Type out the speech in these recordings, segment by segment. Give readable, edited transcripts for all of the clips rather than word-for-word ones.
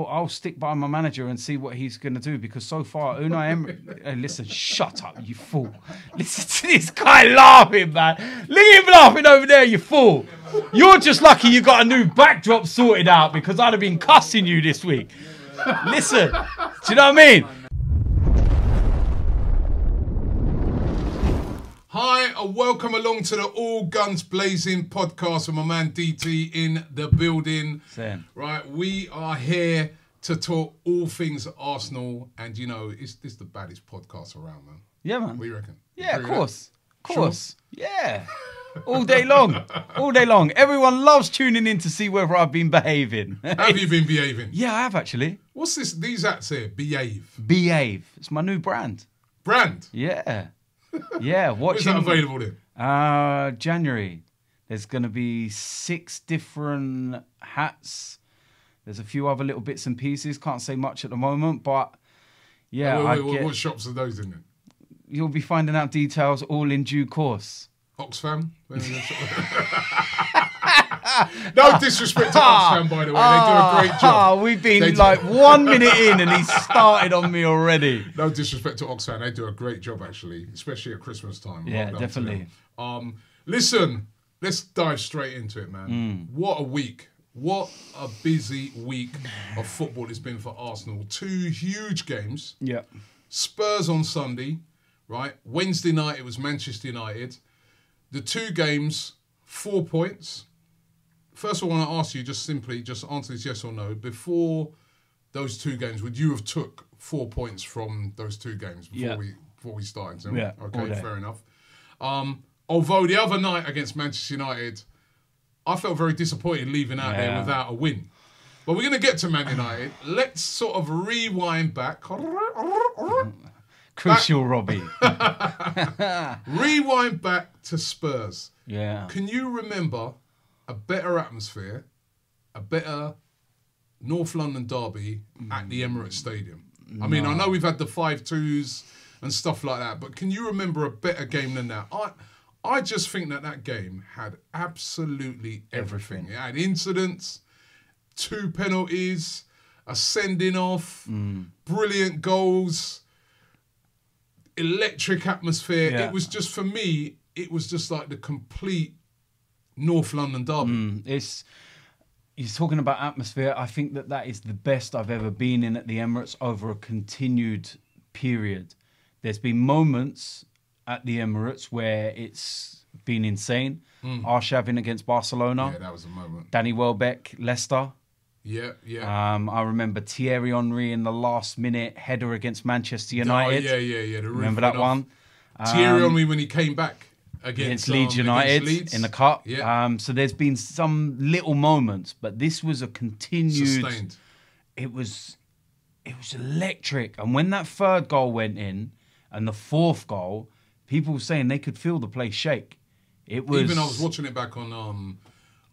I'll stick by my manager and see what he's going to do, because so far, Unai Emery... Hey, listen, shut up, you fool. Listen to this guy laughing, man. Look at him laughing over there, you fool. You're just lucky you got a new backdrop sorted out, because I'd have been cussing you this week. Listen, do you know what I mean? Hi, and welcome along to the All Guns Blazing podcast with my man DT in the building. Same. Right, we are here to talk all things Arsenal, and you know, this is the baddest podcast around, man. Yeah, man. What do you reckon? Yeah, of course. Of course. Sure? Yeah. All day long. All day long. Everyone loves tuning in to see whether I've been behaving. Have you been behaving? Yeah, I have actually. What's this? These hats here? Behave. Behave. It's my new brand. Brand? Yeah. Yeah. When's that available then? January. There's going to be 6 different hats. There's a few other little bits and pieces. Can't say much at the moment, but yeah. What shops are those in then? You'll be finding out details all in due course. Oxfam? No disrespect to Oxfam, by the way. They do a great job. We've been like 1 minute in and he's started on me already. No disrespect to Oxfam. They do a great job, actually, especially at Christmas time. Yeah, definitely. Listen, let's dive straight into it, man. What a week. What a busy week of football it's been for Arsenal. 2 huge games. Yeah. Spurs on Sunday, right? Wednesday night, it was Manchester United. The 2 games, 4 points. First of all, I want to ask you, just answer this yes or no. Before those 2 games, would you have took 4 points from those 2 games before we started? So, yeah. Okay, fair enough. Although the other night against Manchester United, I felt very disappointed leaving out there without a win. But we're going to get to Man United. Let's sort of rewind back. Crucial, Robbie. Rewind back to Spurs. Yeah. Can you remember a better atmosphere, a better North London derby at the Emirates Stadium? I mean, I know we've had the 5-2s and stuff like that, but can you remember a better game than that? I just think that game had absolutely everything. It had incidents, 2 penalties, a sending off, brilliant goals, electric atmosphere. Yeah. It was just, for me, it was just like the complete North London derby. You're talking about atmosphere. I think that is the best I've ever been in at the Emirates over a continued period. There's been moments at the Emirates where it's been insane. Arshavin against Barcelona. Yeah, that was a moment. Danny Welbeck, Leicester. Yeah. I remember Thierry Henry in the last minute header against Manchester United. Oh, yeah. Remember that one? Thierry Henry when he came back against Leeds United in the cup. Yeah. So there's been some little moments, but this was a continued. Sustained. It was electric, and when that 3rd goal went in and the 4th goal, people were saying they could feel the place shake. It was. Even I was watching it back on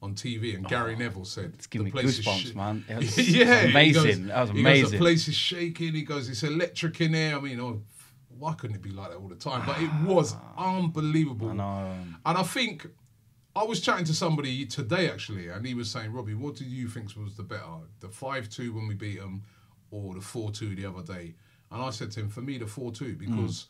TV, and Gary Neville said, "It's giving me place goosebumps, man." It was amazing. That was amazing. He goes, the place is shaking. He goes, it's electric in there. I mean, why couldn't it be like that all the time? But it was unbelievable. I know. And I think I was chatting to somebody today actually, and he was saying, Robbie, what do you think was the better, the 5-2 when we beat them, or the 4-2 the other day? And I said to him, for me, the 4-2, because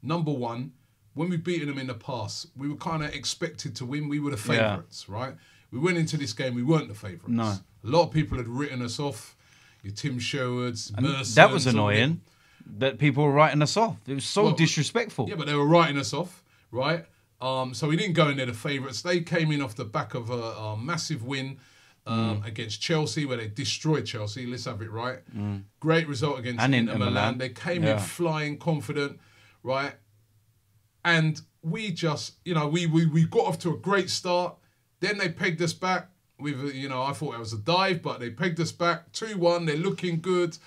number one, when we've beaten them in the past, we were kind of expected to win. We were the favourites, right? We went into this game, we weren't the favourites. No. A lot of people had written us off. Your Tim Sherwoods, Mercer. That was annoying, that people were writing us off. It was so disrespectful. Yeah, but they were writing us off, right? So we didn't go in there the favourites. They came in off the back of a massive win against Chelsea, where they destroyed Chelsea. Let's have it right. Great result against Inter Milan. They came in flying confident, right? And we just, we got off to a great start. Then they pegged us back with, I thought it was a dive, but they pegged us back 2-1. They're looking good.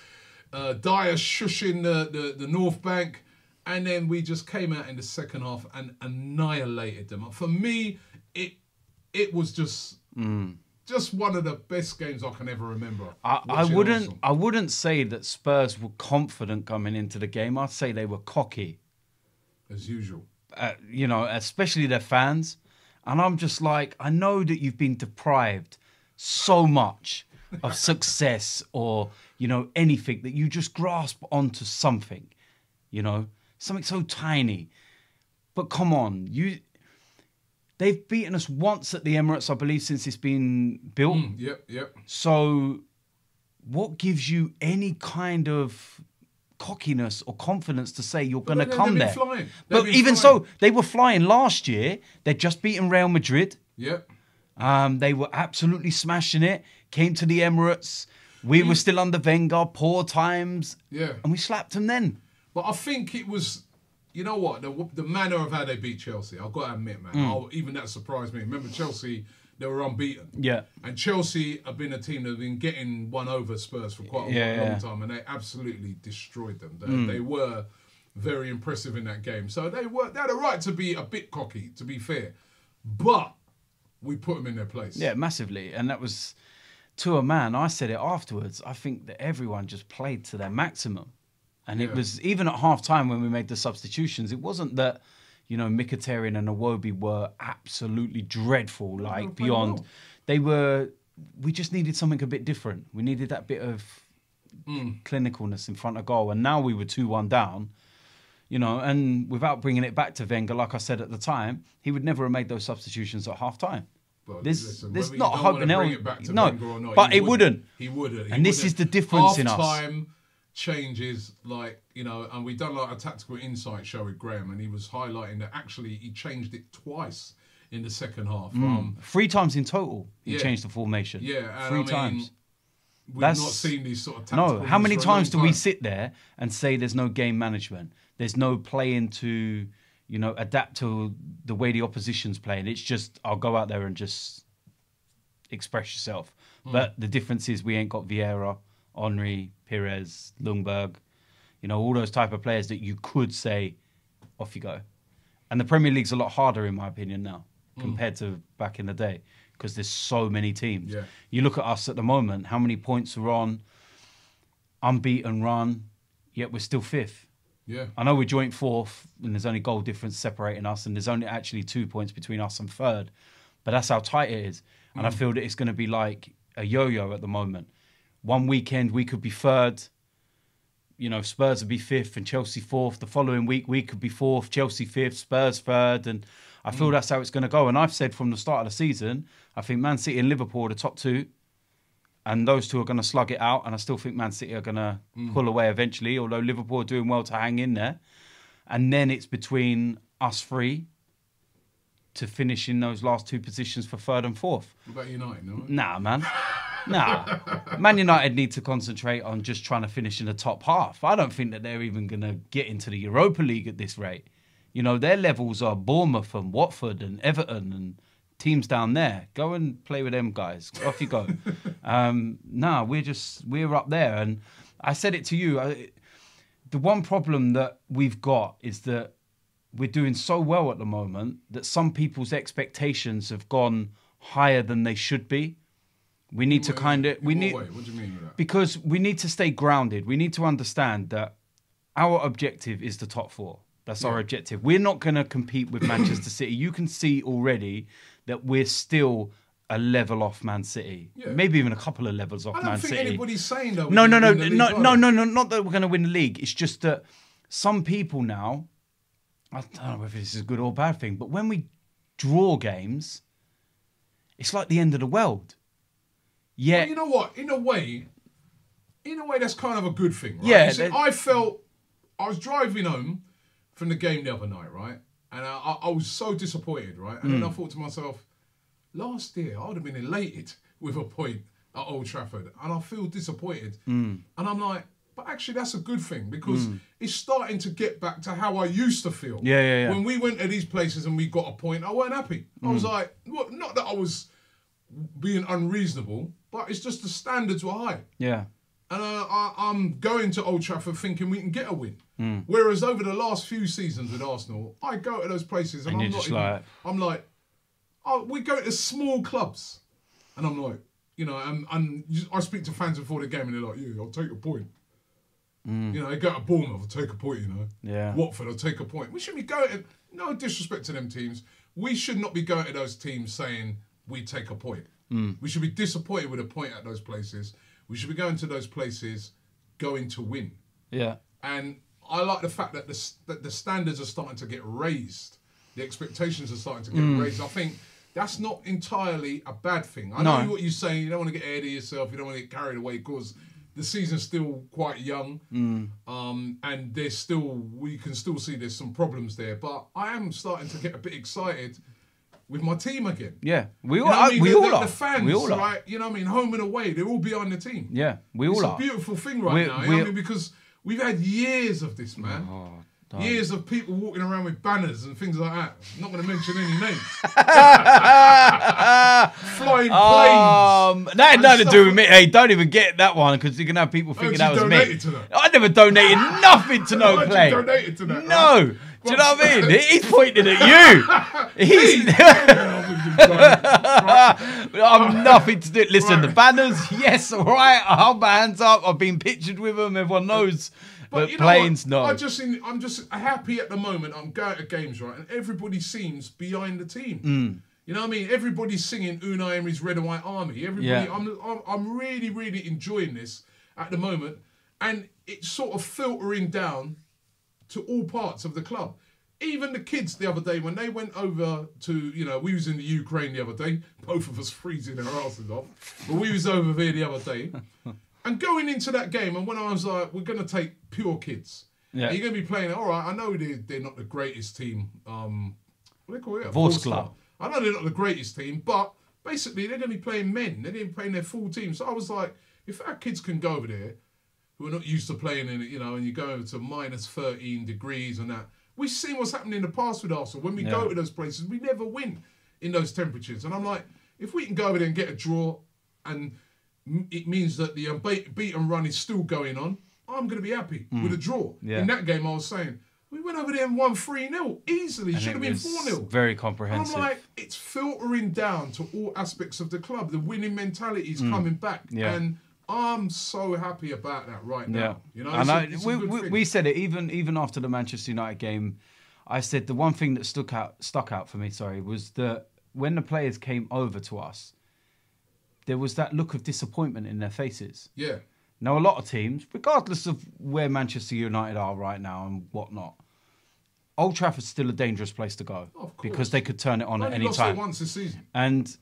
Dyer shushing the North Bank. And then we just came out in the second half and annihilated them. For me, it was just one of the best games I can ever remember. I wouldn't say that Spurs were confident coming into the game. I'd say they were cocky. As usual. Especially their fans. And I'm just like, I know that you've been deprived so much of success or you know, anything, that you just grasp onto something, you know, something so tiny. But come on, they've beaten us once at the Emirates, I believe, since it's been built. Yep. So what gives you any kind of cockiness or confidence to say you're going to come there? Flying. But even so, they were flying last year. They'd just beaten Real Madrid. Yep. They were absolutely smashing it. Came to the Emirates. We were still under Wenger, poor times. Yeah. And we slapped them then. But I think it was, you know what, the manner of how they beat Chelsea, I've got to admit, man, even that surprised me. Remember Chelsea, they were unbeaten. Yeah. And Chelsea have been a team that have been getting one over Spurs for quite a long time, and they absolutely destroyed them. They were very impressive in that game. So they had a right to be a bit cocky, to be fair. But we put them in their place. Yeah, massively. And that was, to a man, I said it afterwards, I think that everyone just played to their maximum. And it was, even at half-time when we made the substitutions, it wasn't that, you know, Mkhitaryan and Iwobi were absolutely dreadful, like beyond. Well. We just needed something a bit different. We needed that bit of clinicalness in front of goal. And now we were 2-1 down, you know, and without bringing it back to Wenger, like I said at the time, he would never have made those substitutions at half-time. Well, there's listen, not hoping else. No, but it wouldn't. He wouldn't. And this is the difference in us. Half-time changes, like, you know, and we've done like a tactical insight show with Graham, and he was highlighting that actually he changed it twice in the second half. 3 times in total he changed the formation. Yeah, 3 times. We've not seen these sort of tactical. No, how many times do we sit there and say there's no game management? There's no playing to, you know, adapt to the way the opposition's playing. It's just, I'll go out there and just express yourself. But the difference is we ain't got Vieira, Henry, Perez, Ljungberg, you know, all those type of players that you could say, off you go. And the Premier League's a lot harder, in my opinion, now, compared to back in the day, because there's so many teams. Yeah. You look at us at the moment, how many points we're on, unbeaten run, yet we're still 5th. Yeah. I know we're joint 4th, and there's only goal difference separating us, and there's only actually 2 points between us and 3rd. But that's how tight it is. And I feel that it's going to be like a yo-yo at the moment. One weekend, we could be 3rd. You know, Spurs would be 5th and Chelsea 4th. The following week, we could be 4th, Chelsea 5th, Spurs 3rd. And I feel that's how it's going to go. And I've said from the start of the season, I think Man City and Liverpool are the top 2. And those 2 are going to slug it out. And I still think Man City are going to pull away eventually, although Liverpool are doing well to hang in there. And then it's between us 3 to finish in those last 2 positions for 3rd and 4th. What about United, no? Nah, man. Nah. Man United need to concentrate on just trying to finish in the top half. I don't think that they're even going to get into the Europa League at this rate. You know, their levels are Bournemouth and Watford and Everton and teams down there. Go and play with them guys. Off you go. We're up there. And I said it to you. The one problem that we've got is that we're doing so well at the moment that some people's expectations have gone higher than they should be. We need to kind of... What do you mean with that? Because we need to stay grounded. We need to understand that our objective is the top 4. That's our objective. We're not going to compete with Manchester City. You can see already that we're still a level off Man City. Yeah. Maybe even a couple of levels off Man City. I don't think anybody's saying that. No, not that we're going to win the league. It's just that some people now... I don't know if this is a good or bad thing, but when we draw games, it's like the end of the world. Yeah. Well, you know what? In a way, that's kind of a good thing, right? Yeah. See, I was driving home from the game the other night, right? And I was so disappointed, right? And then I thought to myself, last year I would have been elated with a point at Old Trafford, and I feel disappointed. And I'm like, but actually, that's a good thing because it's starting to get back to how I used to feel. Yeah. When we went to these places and we got a point, I weren't happy. I was like, well, not that I was being unreasonable, but it's just the standards were high. Yeah. And I'm going to Old Trafford thinking we can get a win. Whereas over the last few seasons with Arsenal, I go to those places and I'm like, oh, we go to small clubs. And I'm like, you know, and I speak to fans before the game and they're like, yeah, I'll take a point. You know, they go to Bournemouth, I'll take a point, you know. Yeah. Watford, I'll take a point. We shouldn't be going to, no disrespect to them teams, we should not be going to those teams saying we take a point. We should be disappointed with a point at those places. We should be going to those places going to win. Yeah. And I like the fact that the standards are starting to get raised. The expectations are starting to get raised. I think that's not entirely a bad thing. I know what you're saying. You don't want to get ahead of yourself. You don't want to get carried away because the season's still quite young. And there's still, we can still see there's some problems there. But I am starting to get a bit excited with my team again. Yeah, we all, The fans, right? You know what I mean? Home and away, they're all behind the team. Yeah, we all are. It's a beautiful thing right now. You know what I mean? Because we've had years of this, man. Years of people walking around with banners and things like that. I'm not going to mention any names. Flying planes. That had nothing to do with me. Hey, don't even get that one because you're going to have people thinking that was me. To that? I never donated nothing to no plane. You donated to that? No. Right? Do you know what I mean? He's pointing at you. I'm nothing to do. Listen, the banners, yes, all right. I hold my hands up. I've been pictured with them. Everyone knows. But you know planes, no. I'm just happy at the moment. I'm going to games, right, and everybody seems behind the team. You know what I mean? Everybody's singing Unai Emery's Red and White Army. Everybody, I'm really, really enjoying this at the moment, and it's sort of filtering down to all parts of the club. Even the kids the other day when they went over to, you know, we was in the Ukraine the other day, both of us freezing our asses off, but we was over there the other day. And going into that game, and when I was like, we're going to take pure kids. Yeah. And you're going to be playing, all right, I know they're not the greatest team. What do they call it? Vorskla. I know they're not the greatest team, but basically they're going to be playing men. They're going to be playing their full team. So I was like, if our kids can go over there, who are not used to playing in it, you know, and you go over to minus 13 degrees and that. We've seen what's happening in the past with Arsenal. When we go to those places, we never win in those temperatures. And I'm like, if we can go over there and get a draw and it means that the unbeaten run is still going on, I'm going to be happy with a draw. Yeah. In that game, I was saying, we went over there and won 3-0 easily. Should have been 4-0. Very comprehensive. I'm like, it's filtering down to all aspects of the club. The winning mentality is coming back. Yeah. And I'm so happy about that right now. You know, we said it even after the Manchester United game. I said the one thing that stuck out for me, was that when the players came over to us, there was that look of disappointment in their faces. Yeah. Now, a lot of teams, regardless of where Manchester United are right now and whatnot, Old Trafford's still a dangerous place to go because they could turn it on at any time. Lost it once this season. And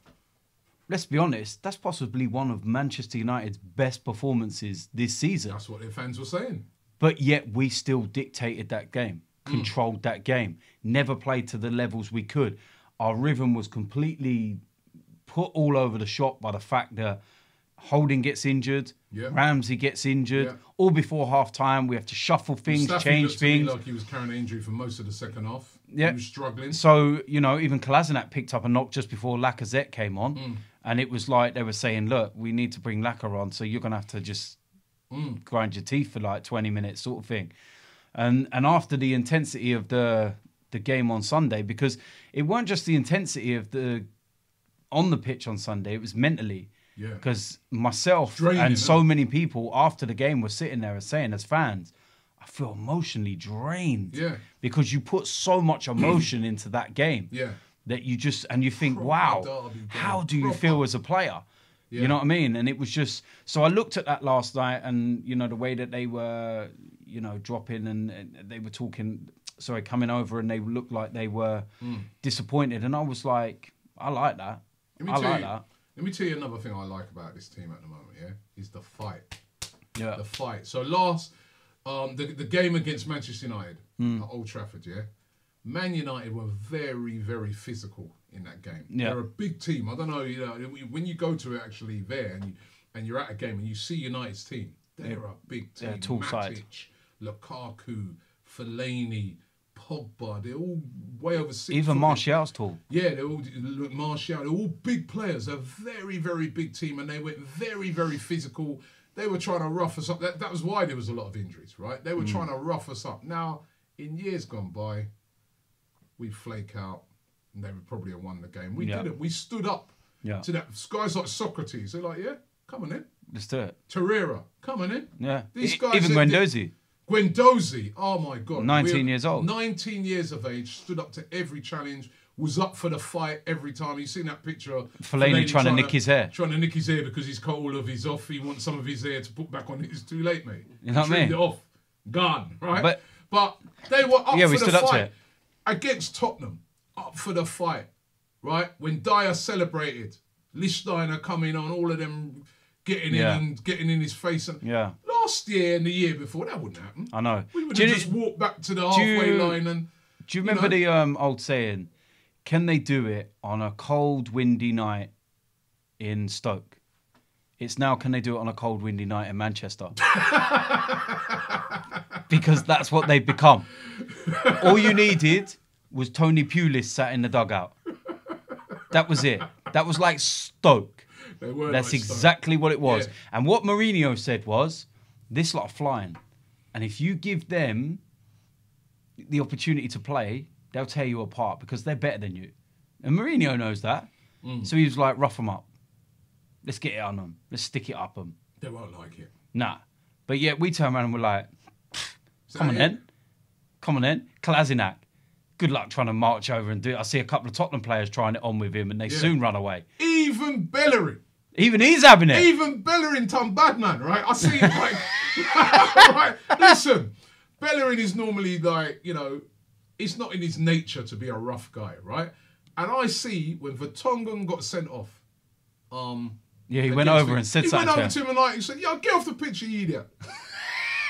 let's be honest, that's possibly one of Manchester United's best performances this season. That's what their fans were saying. But yet we still dictated that game, controlled that game, never played to the levels we could. Our rhythm was completely put all over the shop by the fact that Holding gets injured, Ramsey gets injured, all before half-time. We have to shuffle things, change things. Like he was carrying an injury for most of the second half. Yeah. He was struggling. So, you know, even Kolasinac picked up a knock just before Lacazette came on. And it was like they were saying, look, we need to bring Lacazette on, so you're going to have to just grind your teeth for like 20 minutes sort of thing. And after the intensity of the game on Sunday, because it weren't just the intensity of on the pitch on Sunday, it was mentally. Yeah. Because myself and so many people after the game were sitting there and saying, as fans, I feel emotionally drained. Yeah. Because you put so much emotion into that game. Yeah. That you just, and you think, wow, how do you feel as a player? Yeah. You know what I mean? And it was just, so I looked at that last night and, you know, the way that they were, you know, dropping and they were coming over and they looked like they were disappointed. And I was like, I like that. Let me tell you another thing I like about this team at the moment, is the fight. Yeah. The fight. So the game against Manchester United at Old Trafford, Man United were very, very physical in that game. Yeah. They're a big team. I don't know, you know, when you go to it actually there and you're at a game and you see United's team, they're a big team. Tall side. Lukaku, Fellaini, Pogba, they're all way over 6 Even Martial's tall. Yeah, they're all big players. A very, very big team, and they went very, very physical. They were trying to rough us up. That was why there was a lot of injuries, right? They were trying to rough us up. Now, in years gone by, we flake out, and they would probably have won the game. We didn't. We stood up to that. Guys like Socrates, they're like, come on in. Let's do it. Torreira, come on in. Yeah. These guys, even Guendouzi, oh my God. 19 years old. 19 years of age, stood up to every challenge. was up for the fight every time. You seen that picture of Fellaini trying to nick his hair. Trying to nick his hair because he's cut all of his off. He wants some of his hair to put back on. It's too late, mate. You know what I mean? Trimmed it off. Gone, right? But they were up for the fight against Tottenham. Up for the fight, right? When Dyer celebrated, Lichtsteiner coming on, all of them getting in and getting in his face. And last year and the year before, that wouldn't happen. I know. We would have just walked back to the halfway line. And do you remember the old saying, can they do it on a cold, windy night in Stoke? It's now, can they do it on a cold, windy night in Manchester? Because that's what they've become. All you needed was Tony Pulis sat in the dugout. That was it. That was like Stoke. That's exactly what it was. Yeah. And what Mourinho said was, this lot are flying. And if you give them the opportunity to play, they'll tear you apart because they're better than you. And Mourinho knows that. So he was like, rough them up. Let's get it on them. Let's stick it up them. They won't like it. Nah. But yet we turn around and we're like, come on then. Come on then. Kolasinac. Good luck trying to march over and do it. I see a couple of Tottenham players trying it on with him and they soon run away. Even Bellerin. Even he's having it. Even Bellerin done bad, man, right? I see him like... right, listen, Bellerin is normally like, you know, it's not in his nature to be a rough guy, right? And I see when Vertonghen got sent off... he went over and said something. He went over to him and like, he said, yo, get off the pitch, you idiot.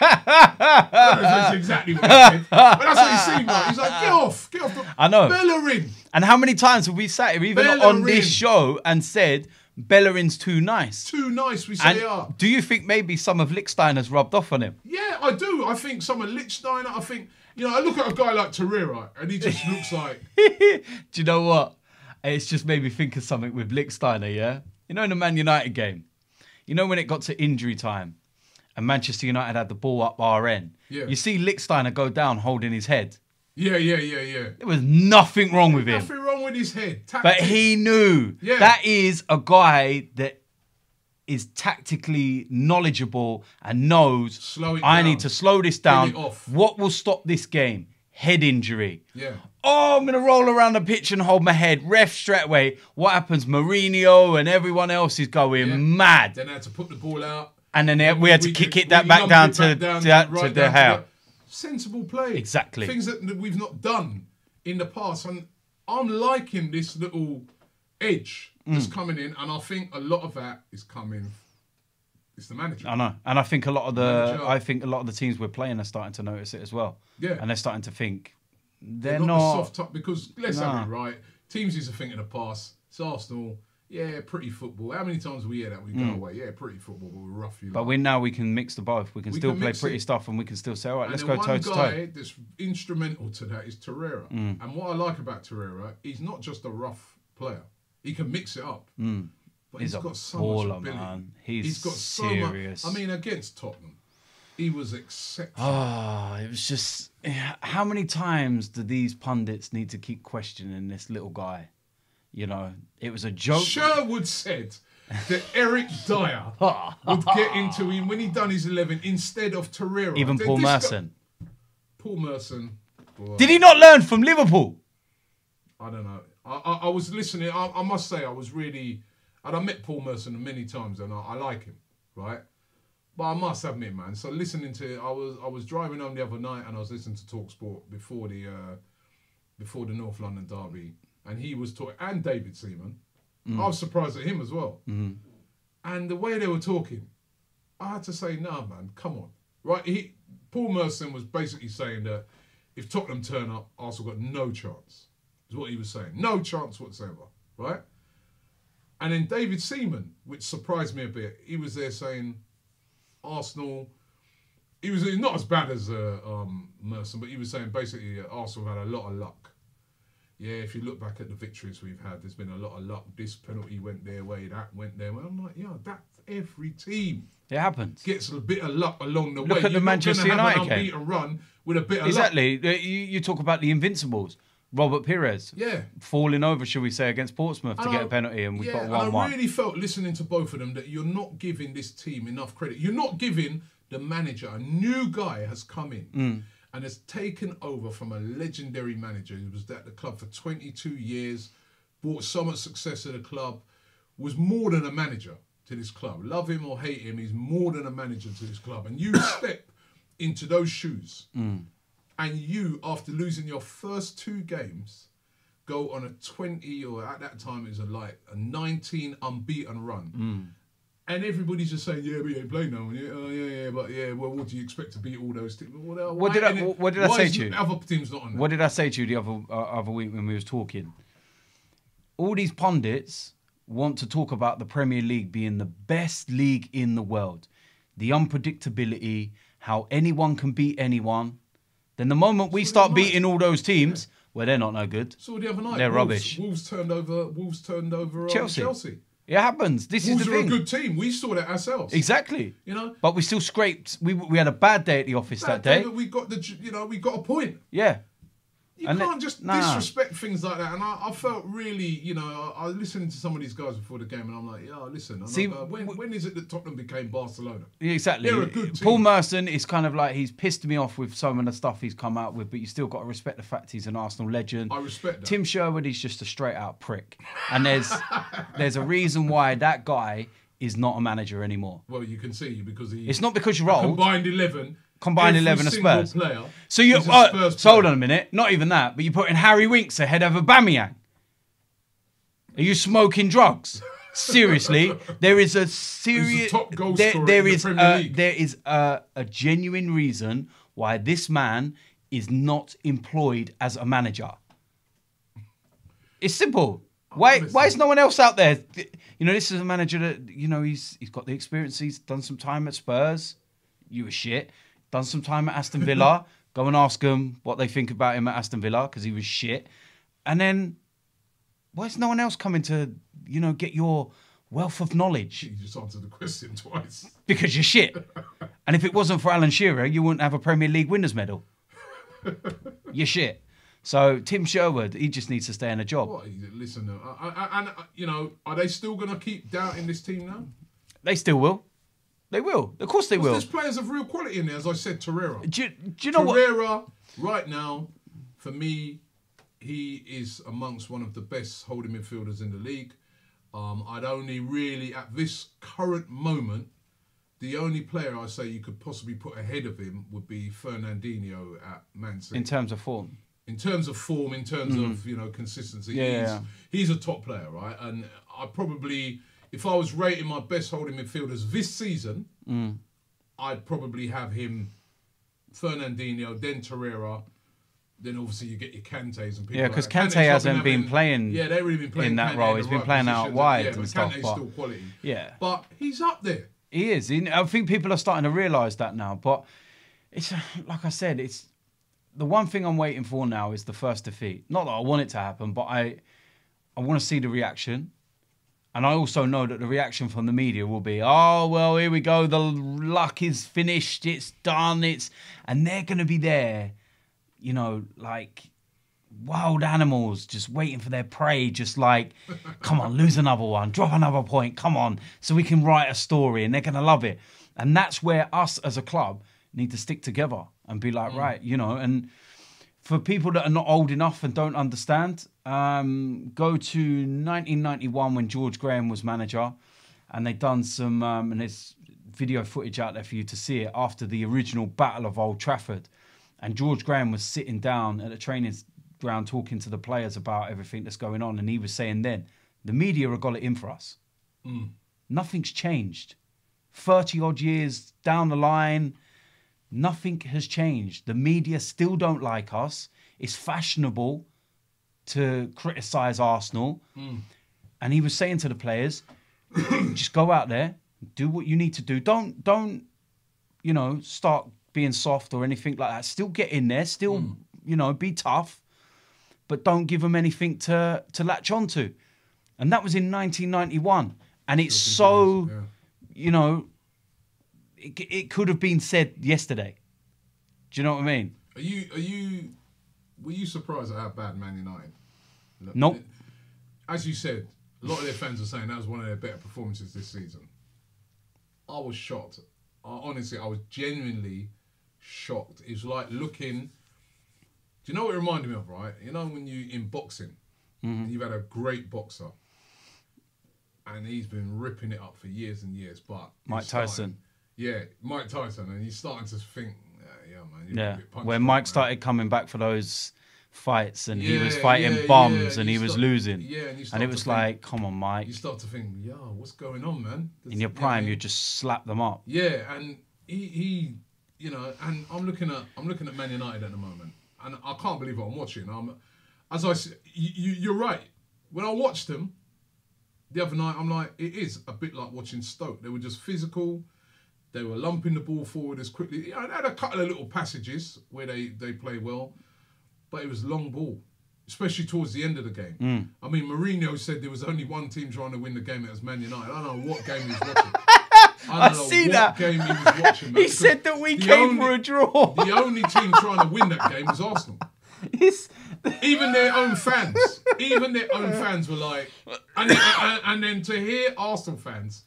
That's exactly what he said. But that's what he seemed like. He's like, get off the... I know. Bellerin. And how many times have we sat here, even on this show, and said, Bellerin's too nice? Too nice, we say they are. Do you think maybe some of Lichtsteiner's rubbed off on him? Yeah, I do. I think some of Lichtsteiner, I think... You know, I look at a guy like Torreira, and he just looks like... Do you know what? It's just made me think of something with Lichtsteiner, yeah? You know, in the Man United game, you know when it got to injury time and Manchester United had the ball up RN, you see Lichtsteiner go down holding his head. Yeah. There was nothing wrong with him. Nothing wrong with his head. But he knew that is a guy that is tactically knowledgeable and knows I need to slow this down. What will stop this game? Head injury. Yeah. Oh, I'm going to roll around the pitch and hold my head. Ref straight away. What happens? Mourinho and everyone else is going mad. Then they had to put the ball out. And then we had to kick it back down to the house. Sensible play. Exactly. Things that we've not done in the past. And I'm liking this little edge that's coming in. And I think a lot of that is coming... It's the manager. I know, and I think a lot of the teams we're playing are starting to notice it as well. Yeah, and they're starting to think they're not not soft top because let's have it right. Teams used to think in the past. It's Arsenal. Yeah, pretty football. How many times we hear that we go away? Yeah, pretty football, but we're rough. But we can mix the both. We can still play pretty stuff, and we can still say, all right, let's go toe to toe. One guy that's instrumental to that is Torreira. And what I like about Torreira, he's not just a rough player. He can mix it up. But he's got so much ability. Man. He's got serious. So much. I mean, against Tottenham, he was exceptional. It was just... How many times do these pundits need to keep questioning this little guy? You know, it was a joke. Sherwood said that Eric Dyer would get into him when he done his 11 instead of Torreira. Even Paul Merson. Paul Merson. Boy. Did he not learn from Liverpool? I don't know. I was listening. I must say, I was really... And I met Paul Merson many times, and I like him, right? But I must admit, man. So listening to, I was driving home the other night, and I was listening to TalkSport before the North London derby, and he was talking, and David Seaman. I was surprised at him as well. And the way they were talking, I had to say, nah, man, come on, right? Paul Merson was basically saying that if Tottenham turn up, Arsenal got no chance. Is what he was saying, no chance whatsoever, right? And then David Seaman, which surprised me a bit, he was there saying Arsenal, he was not as bad as Merson, but he was saying basically Arsenal had a lot of luck. Yeah, if you look back at the victories we've had, there's been a lot of luck. This penalty went their way, that went their way. I'm like, yeah, that's every team. It happens. Gets a bit of luck along the way. Look at the Manchester United game. Unbeaten run with a bit of luck. Exactly. You talk about the Invincibles. Robert Pires, falling over, shall we say, against Portsmouth to get a penalty, and we got 1-1. And I really felt, listening to both of them, that you're not giving this team enough credit. You're not giving the manager, a new guy has come in, and has taken over from a legendary manager who was at the club for 22 years, brought so much success to the club, was more than a manager to this club. Love him or hate him, he's more than a manager to this club. And you step into those shoes, and you, after losing your first 2 games, go on a 20, or at that time it was a 19 unbeaten run. And everybody's just saying, yeah, but you ain't playing now. Well, what do you expect to beat all those teams? What did I say to you? Other teams not on there? What did I say to you the other week when we was talking? All these pundits want to talk about the Premier League being the best league in the world. The unpredictability, how anyone can beat anyone. Then the moment we start beating all those teams, well, they're not no good. So the other night, they're rubbish. Wolves turned over Chelsea. It happens. This is the thing. Wolves are a good team. We saw that ourselves. Exactly. You know, but we still scraped. We had a bad day at the office that day. But we got we got a point. Yeah. You can't just disrespect things like that. And I felt really, I listened to some of these guys before the game, and I'm like, yeah, listen. When is it that Tottenham became Barcelona? Exactly. They're a good team. Paul Merson is kind of like, he's pissed me off with some of the stuff he's come out with, but you still got to respect the fact he's an Arsenal legend. I respect that. Tim Sherwood is just a straight out prick, and there's a reason why that guy is not a manager anymore. Well, you can see because it's not because you're old. Combined 11 of Spurs. Player so hold on a minute. Not even that, but you're putting Harry Winks ahead of Aubameyang. Are you smoking drugs? Seriously, there is a serious. Top goal scorer in the Premier League. There is a genuine reason why this man is not employed as a manager. It's simple. Why is no one else out there? This is a manager that he's got the experience. He's done some time at Spurs. You were shit. Done some time at Aston Villa. Go and ask them what they think about him at Aston Villa, because he was shit. And then, why is no one else coming to, get your wealth of knowledge? You just answered the question twice. Because you're shit. And if it wasn't for Alan Shearer, you wouldn't have a Premier League winners medal. You're shit. So Tim Sherwood, he just needs to stay in a job. What? Listen, are they still going to keep doubting this team now? They still will. They will. Of course they will. There's players of real quality in there, as I said, Torreira. Do you know what? Torreira, right now, for me, he is amongst one of the best holding midfielders in the league. I'd only really, at this current moment, the only player I say you could possibly put ahead of him would be Fernandinho at Man City. In terms of form. In terms of form, in terms of, consistency. He's a top player, right? And I probably... If I was rating my best holding midfielders this season, I'd probably have him, Fernandinho, then Torreira, then obviously you get your Kantés and people. Yeah, because Kanté hasn't been playing. Yeah, they've really been playing in that role. He's been playing out wide and stuff. Kanté's still quality. Yeah, but he's up there. He is. I think people are starting to realise that now. But it's like I said, it's the one thing I'm waiting for now is the first defeat. Not that I want it to happen, but I want to see the reaction. And I also know that the reaction from the media will be, oh, well, here we go. The luck is finished. It's done. And they're going to be there, like wild animals just waiting for their prey. Just like, come on, lose another one. Drop another point. Come on. So we can write a story and they're going to love it. And that's where us as a club need to stick together and be like, right, and for people that are not old enough and don't understand, go to 1991 when George Graham was manager, and they've done some, and there's video footage out there for you to see it, after the original Battle of Old Trafford. And George Graham was sitting down at the training ground talking to the players about everything that's going on, and he was saying then, the media have got it in for us. Nothing's changed. 30-odd years down the line, nothing has changed. The media still don't like us. It's fashionable to criticise Arsenal. And he was saying to the players, just go out there, do what you need to do. Don't start being soft or anything like that. Still get in there, still, be tough, but don't give them anything to latch onto. And that was in 1991. And it's so, it could have been said yesterday. Do you know what I mean? Were you surprised at how bad Man United? Nope. As you said, a lot of their fans are saying that was one of their better performances this season. I was shocked. Honestly, I was genuinely shocked. It was like looking. Do you know what it reminded me of, right? You know when you in boxing, and you've had a great boxer, and he's been ripping it up for years and years, but Mike Tyson. Yeah, Mike Tyson, and he's starting to think, yeah, man. Yeah, A bit punched when up, Mike man. started coming back for those fights, and he was Yeah, fighting yeah, bums, yeah. and he was losing. Yeah, and you And start it to was think- like, come on, Mike. You start to think, yeah, what's going on, man? In your prime, you just slap them up. Yeah, and he, you know, and I'm looking at Man United at the moment, and I can't believe what I'm watching. As I said, you're right. When I watched them the other night, I'm like, it is a bit like watching Stoke. They were just physical. They were lumping the ball forward as quickly. You know, they had a couple of little passages where they play well, but it was long ball, especially towards the end of the game. I mean, Mourinho said there was only one team trying to win the game. It was Man United. I don't know what game he was watching. I don't know see what that. game he was watching. He said that we came for a draw. The only team trying to win that game was Arsenal. Even their own fans were like, and then to hear Arsenal fans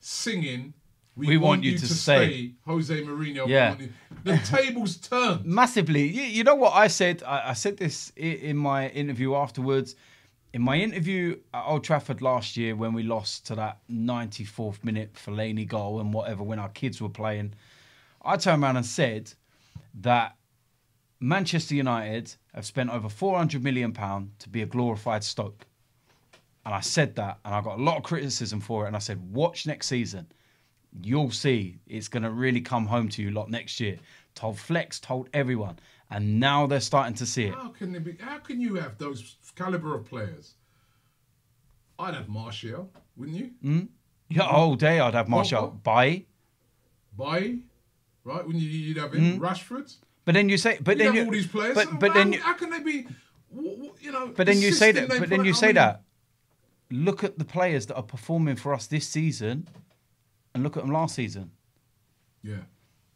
singing, we want you to stay, Jose Mourinho. Yeah. The tables turned. Massively. You know what I said? I said this in my interview afterwards. In my interview at Old Trafford last year when we lost to that 94th minute Fellaini goal and whatever when our kids were playing, I turned around and said that Manchester United have spent over £400 million to be a glorified Stoke. And I said that, and I got a lot of criticism for it. And I said, watch next season. You'll see it's going to really come home to you lot next year. Told Flex, told everyone. And now they're starting to see it. How can you have those calibre of players? I'd have Martial, wouldn't you? Yeah, all day I'd have Martial. Bailly, right? Wouldn't you'd have him? Rashford. But then you say, but then have you, all these players. but then you, how can they be? You know. but then you say that. the But system then they you put- say I mean, that. Look at the players that are performing for us this season, and look at them last season. Yeah.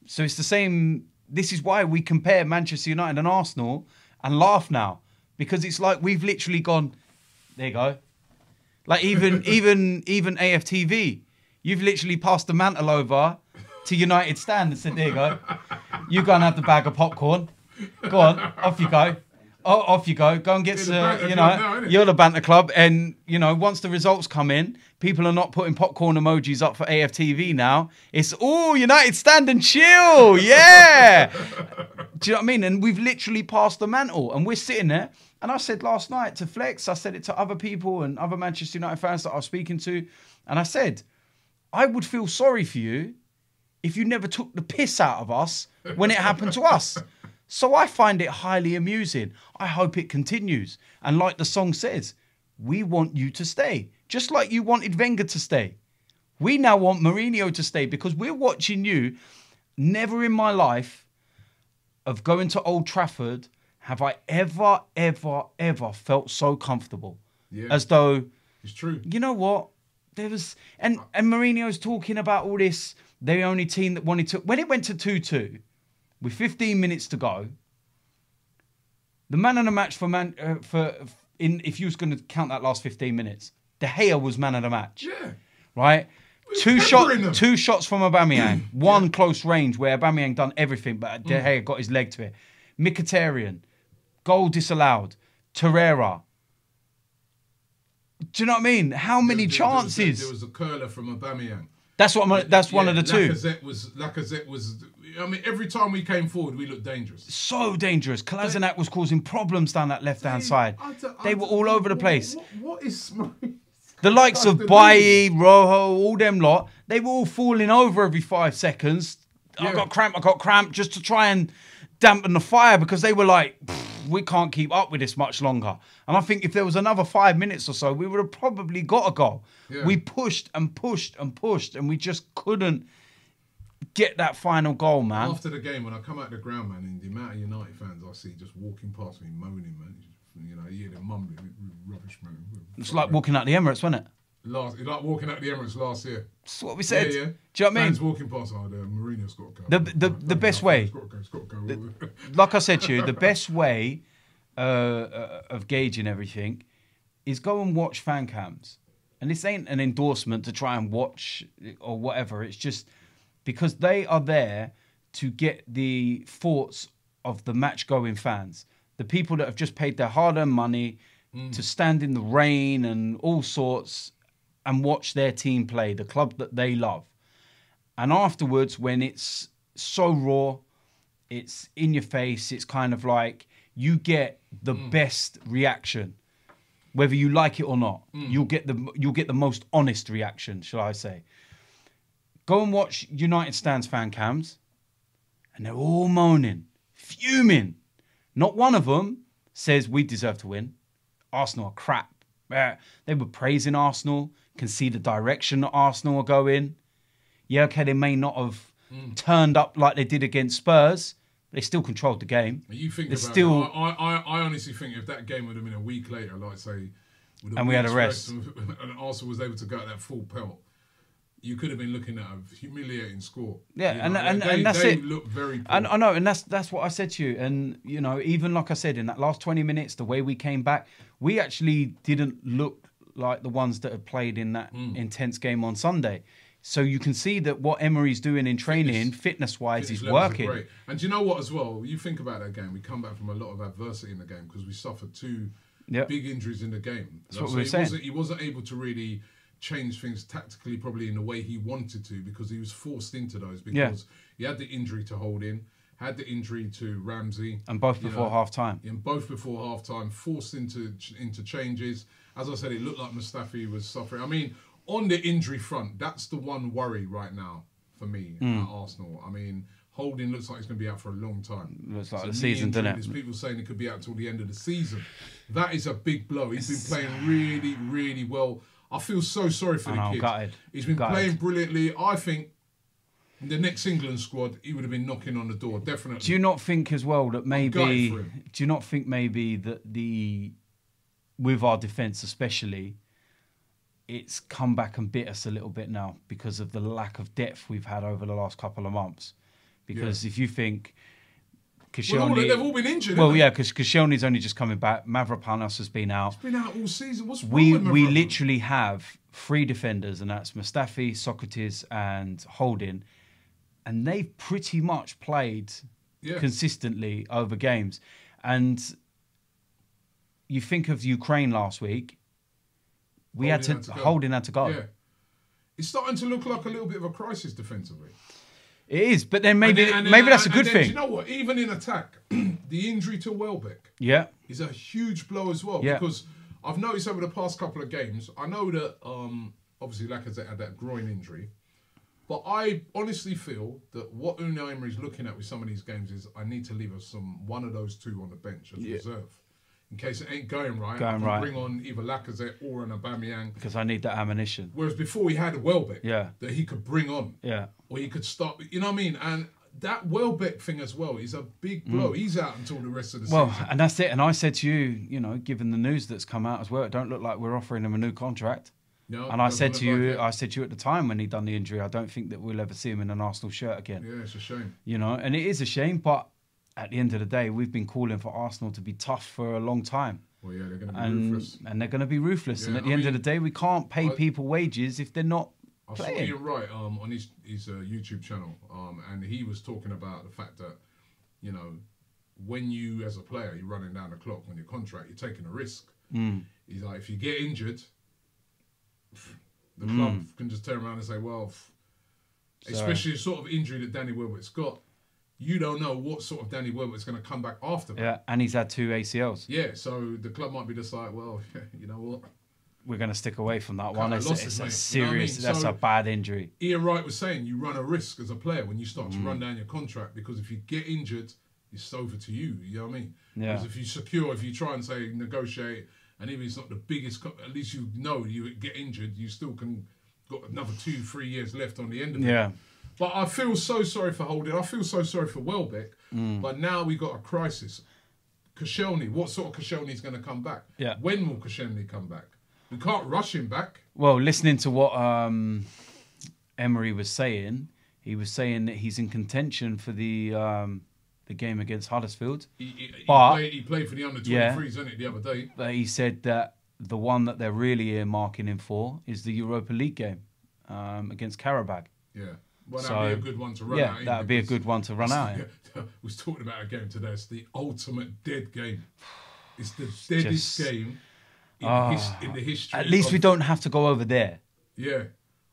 So it's the same. This is why we compare Manchester United and Arsenal and laugh now, because it's like we've literally gone. There you go. Like even AFTV, you've literally passed the mantle over to United stand and said, "There you go. You go and have the bag of popcorn. Go on, off you go. Oh, off you go. Go and get some. You know, you're the banter club, and you know once the results come in, people are not putting popcorn emojis up for AFTV now. It's United stand and chill. Yeah. Do you know what I mean? And we've literally passed the mantle, and we're sitting there. And I said last night to Flex, I said it to other people and other Manchester United fans that I was speaking to, and I said, I would feel sorry for you if you never took the piss out of us when it happened to us. So I find it highly amusing. I hope it continues. And like the song says, we want you to stay. Just like you wanted Wenger to stay. We now want Mourinho to stay because we're watching you. Never in my life of going to Old Trafford have I ever felt so comfortable. Yeah. As though, It's true. you know what? There was, and Mourinho's talking about all this. They're the only team that wanted to, when it went to 2-2, with 15 minutes to go, the man of the match if you was going to count that last 15 minutes, De Gea was man of the match. Yeah. Right? Two peppering them. shots from Aubameyang. One close range where Aubameyang done everything, but De Gea got his leg to it. Mkhitaryan, goal disallowed. Torreira. Do you know what I mean? How many chances? There was a curler from Aubameyang. That's what. That's one of the two. Lacazette was. I mean, every time we came forward, we looked dangerous. So dangerous. Kolasinac was causing problems down that left-hand side. They were all over the place. What is... The likes of Bailly, Rojo, all them lot, they were all falling over every 5 seconds. Yeah. I got cramp, just to try and dampen the fire because they were like, we can't keep up with this much longer. And I think if there was another 5 minutes or so, we would have probably got a goal. Yeah. We pushed and pushed and pushed, and we just couldn't get that final goal, man. After the game, when I come out the ground, man, and the amount of United fans I see just walking past me, moaning, man. You know, you hear them mumbling, rubbish, man. It's like walking out the Emirates, wasn't it? Like walking out the Emirates last year. That's what we said. Yeah, yeah. Do you know what I mean? Fans walking past, Mourinho's got to go. The best way. It's got to go. Like I said to you, the best way of gauging everything is go and watch fan cams. And this ain't an endorsement to try and watch or whatever. It's just because they are there to get the thoughts of the match-going fans, the people that have just paid their hard-earned money to stand in the rain and all sorts and watch their team play, the club that they love. And afterwards, when it's so raw, it's in your face, it's kind of like you get the best reaction. Whether you like it or not, you'll get the most honest reaction, shall I say. Go and watch United stands fan cams, and they're all moaning, fuming. Not one of them says we deserve to win. Arsenal are crap. They were praising Arsenal, can see the direction that Arsenal are going. Yeah, okay, they may not have turned up like they did against Spurs. They still controlled the game. You think They're about still... it. I honestly think if that game would have been a week later, like say, with and we had a rest, and Arsenal was able to go at that full pelt, you could have been looking at a humiliating score. Yeah, you know, and that's they it. Look very poor. And I know, and that's what I said to you. And you know, even like I said, in that last 20 minutes, the way we came back, we actually didn't look like the ones that had played in that intense game on Sunday. So you can see that what Emery's doing in training, fitness-wise, is working. Great. And do you know what as well? You think about that game, we come back from a lot of adversity in the game because we suffered two big injuries in the game. That's what we were saying. He wasn't able to really change things tactically probably in the way he wanted to because he was forced into those because he had the injury to Holding, had the injury to Ramsey. And both before half-time. And both before half-time, forced into changes. As I said, it looked like Mustafi was suffering. I mean... On the injury front, that's the one worry right now for me at Arsenal. I mean, Holding looks like he's going to be out for a long time. Looks like the season, doesn't it? There's people saying he could be out until the end of the season. That is a big blow. He's been playing really, really well. I feel so sorry for the kid. Gutted. He's been playing brilliantly. I think in the next England squad, he would have been knocking on the door, definitely. Do you not think as well that maybe... Do you not think maybe that with our defence especially... It's come back and bit us a little bit now because of the lack of depth we've had over the last couple of months. Because if you think Koscielny... they've all been injured, well, yeah, because Koscielny's only just coming back. Mavropanos has been out. He's been out all season. What's wrong we with we literally have 3 defenders, and that's Mustafi, Socrates and Holding. And they've pretty much played consistently over games. And you think of Ukraine last week... Holding had to go. Yeah. It's starting to look like a little bit of a crisis defensively. It is, but then maybe that's a good thing. Do you know what? Even in attack, the injury to Welbeck is a huge blow as well. Yeah. Because I've noticed over the past couple of games, I know that obviously Lacazette had that groin injury, but I honestly feel that what Unai Emery's looking at with some of these games is I need to leave us one of those two on the bench as reserve. In case it ain't going right, I can bring on either Lacazette or an Aubameyang. Because I need that ammunition. Whereas before he had a Welbeck that he could bring on. Yeah. Or he could start, you know what I mean? And that Welbeck thing as well is a big blow. He's out until the rest of the season. Well, and that's it. And I said to you, you know, given the news that's come out as well, it don't look like we're offering him a new contract. No, and I said to you, at the time when he'd done the injury, I don't think that we'll ever see him in an Arsenal shirt again. Yeah, it's a shame. You know, and it is a shame, but at the end of the day, we've been calling for Arsenal to be tough for a long time. Well, yeah, they're going to be ruthless. And they're going to be ruthless. Yeah, and at the end of the day, we can't pay people wages if they're not playing. I saw Ian Wright on his YouTube channel, and he was talking about the fact that, you know, when you, as a player, you're running down the clock on your contract, you're taking a risk. He's like, if you get injured, the club can just turn around and say, well, especially the sort of injury that Danny Welbeck's got, you don't know what sort of Danny Welbeck's going to come back after that. Yeah, and he's had 2 ACLs. Yeah, so the club might be just like, well, you know what? We're going to stick away from that one. It's a serious, you know what I mean? That's a bad injury. Ian Wright was saying you run a risk as a player when you start to run down your contract because if you get injured, it's over to you. You know what I mean? Yeah. Because if you try and say negotiate, and even if it's not the biggest, at least you know you get injured, you still can got another 2-3 years left on the end of it. Yeah. But I feel so sorry for Holding. I feel so sorry for Welbeck. But now we got a crisis. Koscielny, what sort of Koscielny is going to come back? Yeah. When will Koscielny come back? We can't rush him back. Well, listening to what Emery was saying, he was saying that he's in contention for the game against Huddersfield. He played for the under-23s, didn't he, the other day? But he said that the one that they're really earmarking him for is the Europa League game against Karabakh. Yeah. Well, that'd be a good one to run out. Yeah, that'd be a good one to run out. We was talking about a game today. It's the ultimate dead game. It's the deadest game in the history. At least we don't have to go over there. Yeah.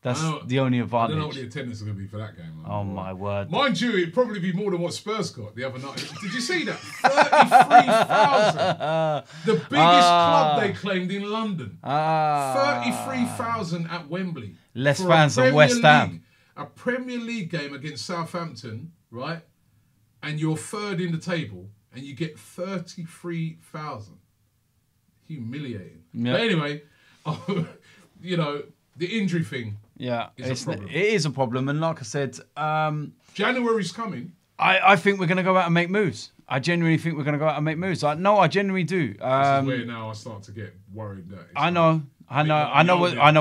That's the only advantage. I don't know what the attendance is going to be for that game. Oh, my word. Mind you, it'd probably be more than what Spurs got the other night. Did you see that? 33,000. The biggest club they claimed in London. 33,000 at Wembley. Less fans than West Ham. A Premier League game against Southampton, right? And you're third in the table and you get 33,000. Humiliating. Yep. But anyway, you know, the injury thing. Yeah, it is a problem. And like I said... January's coming. I think we're going to go out and make moves. I genuinely think we're going to go out and make moves. I genuinely do. This is where now I start to get worried. That I know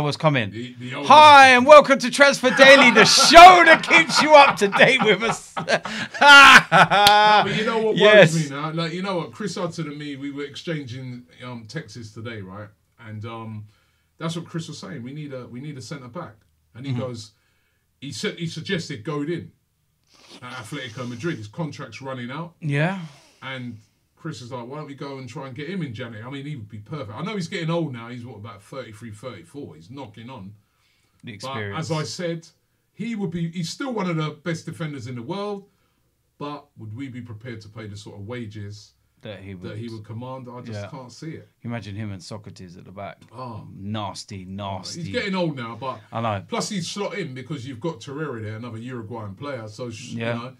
what's coming. Hi, and welcome to Transfer Daily, the show that keeps you up to date with us. No, but you know what worries me now? Like, you know what? Chris Hudson and me, we were exchanging texts today, right? And that's what Chris was saying. We need a centre back. And he goes, he suggested Godin at Atletico Madrid. His contract's running out. Yeah. And Chris is like, why don't we go and try and get him in January? I mean, he would be perfect. I know he's getting old now. He's, about 33, 34. He's knocking on. The experience. But as I said, he's still one of the best defenders in the world. But would we be prepared to pay the sort of wages that he would command? I just can't see it. Imagine him and Socrates at the back. Oh, nasty. He's getting old now, but I know. Plus he's slot in because you've got Torreira there, another Uruguayan player. So you know,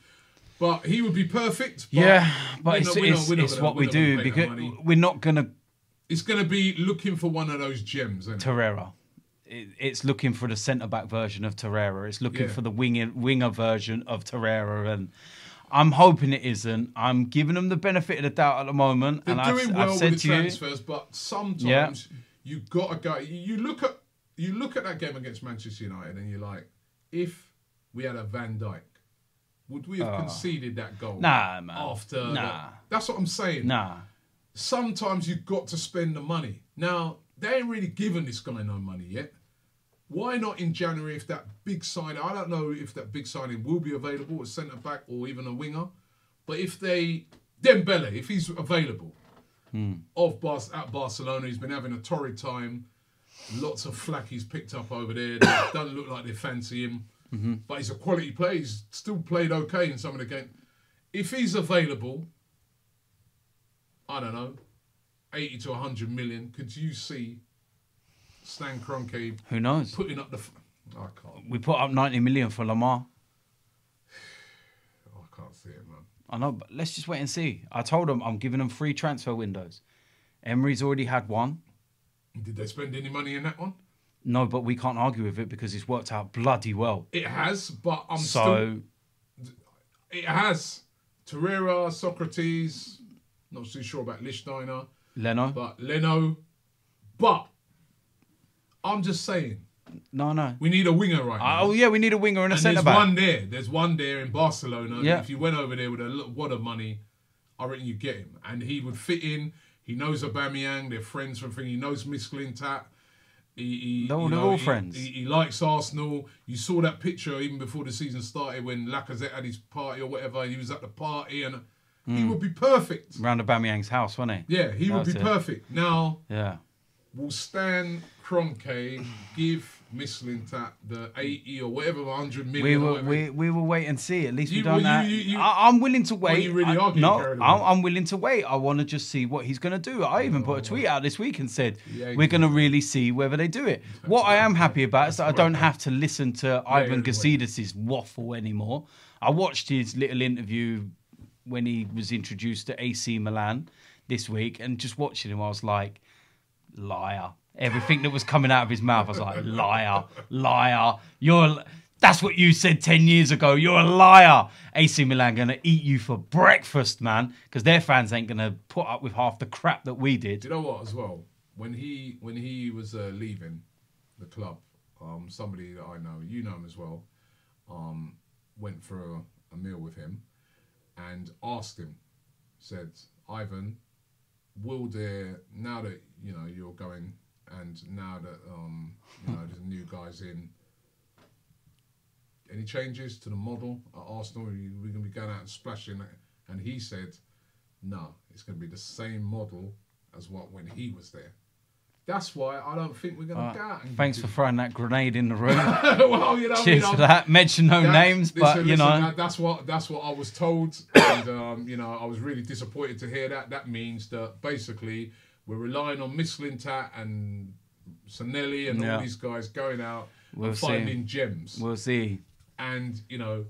but he would be perfect. But but it's what we do because we're not gonna. It's gonna be looking for one of those gems. Torreira. It's looking for the centre back version of Torreira. It's looking for the winger version of Torreira and. I'm hoping it isn't. I'm giving them the benefit of the doubt at the moment. They're doing well with the transfers, but sometimes you've got to go. You look at that game against Manchester United, and you're like, if we had a Van Dijk, would we have conceded that goal? Nah, man. That's what I'm saying. Nah. Sometimes you've got to spend the money. Now they ain't really given this guy no money yet. Why not in January if that big signing... I don't know if that big signing will be available, a centre-back or even a winger. But if Dembele, if he's available, at Barcelona, he's been having a torrid time. Lots of flack he's picked up over there. Doesn't look like they fancy him. But he's a quality player. He's still played okay in some of the games. If he's available, I don't know, 80 to 100 million, could you see... Stan Kroenke, who knows? Putting up the... I can't. We put up 90 million for Lamar. I can't see it, man. I know, but let's just wait and see. I told them I'm giving them 3 transfer windows. Emery's already had one. Did they spend any money in that one? No, but we can't argue with it because it's worked out bloody well. It has, but it has. Torreira, Socrates, not too sure about Lichtsteiner. Leno. But... I'm just saying. No. We need a winger right now. Oh, yeah, we need a winger and a centre-back. There's one there in Barcelona. Yeah. If you went over there with a wad of money, I reckon you'd get him. And he would fit in. He knows Aubameyang. They're friends from thing. He knows Mislintat. They're all friends. He likes Arsenal. You saw that picture even before the season started when Lacazette had his party or whatever. He was at the party and he would be perfect. Round Aubameyang's house, wouldn't he? Yeah, he would be perfect. Now... Yeah. Will Stan Kroenke give Mislintat the 80 or whatever 100 million? We will wait and see. At least we don't have... I'm willing to wait. Are you really arguing? I'm willing to wait. I want to just see what he's going to do. I even put a tweet out this week and said, we're going to really see whether they do it. What I am happy about is that I don't have to listen to Ivan Gazidis' waffle anymore. I watched his little interview when he was introduced to AC Milan this week, and just watching him, I was like... Liar. Everything that was coming out of his mouth, I was like, liar. That's what you said 10 years ago. You're a liar. AC Milan going to eat you for breakfast, man, because their fans ain't going to put up with half the crap that we did. Do you know what, as well? When he was leaving the club, somebody that I know, you know him as well, went for a meal with him and asked him, said, Ivan, will there, now that you're going, and now that there's new guys in, any changes to the model at Arsenal? We're going to be going out and splashing it. And he said, no, it's going to be the same model as what when he was there. That's why I don't think we're going to go out. Thanks for throwing that grenade in the room. Well, you know, cheers for that. Mention no names, but you know, that's what I was told, and you know, I was really disappointed to hear that. That means that basically we're relying on Mislintat and Sanelli and all these guys going out and finding gems. We'll see. And you know,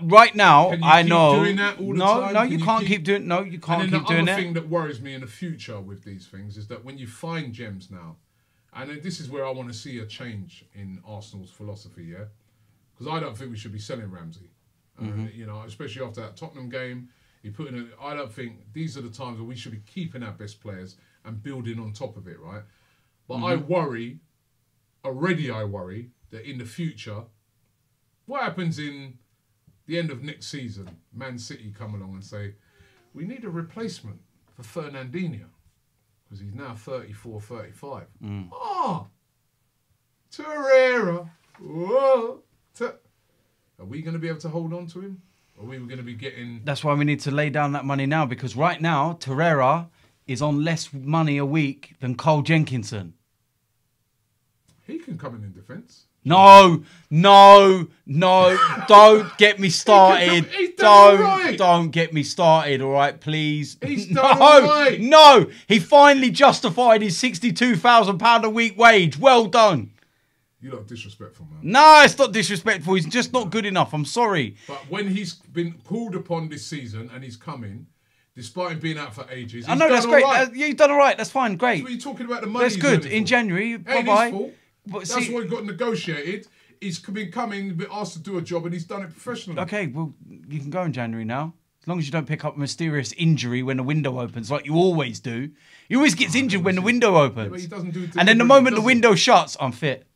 right now, I know. Doing that all the time? No, you can't keep doing. No, you can't keep doing it. And the other thing that worries me in the future with these things is that when you find gems now, and this is where I want to see a change in Arsenal's philosophy, yeah, because I don't think we should be selling Ramsey. You know, especially after that Tottenham game, he put in. I don't think these are the times where we should be keeping our best players and building on top of it, right? But I worry that in the future, what happens in the end of next season, Man City come along and say, we need a replacement for Fernandinho because he's now 34, 35. Torreira. Whoa. Are we going to be able to hold on to him? Or are we going to be getting... That's why we need to lay down that money now, because right now, Torreira is on less money a week than Cole Jenkinson. He can come in defence. No, don't get me started. Don't get me started, all right, please. He's done all right. No, he finally justified his £62,000 a week wage. Well done. You're not disrespectful, man. No, it's not disrespectful. He's just not good enough. I'm sorry. But when he's been called upon this season and he's coming, despite him being out for ages, I know, that's great. Right. You've done all right. That's fine. Great. What are you talking about the money? That's good. In January, bye-bye. That's what he got negotiated. He's been coming, been asked to do a job, and he's done it professionally. Okay, well, you can go in January now. As long as you don't pick up a mysterious injury when the window opens, like you always do. He always gets injured when the window opens. Yeah, but he doesn't do it. And then the moment the window shuts, I'm fit.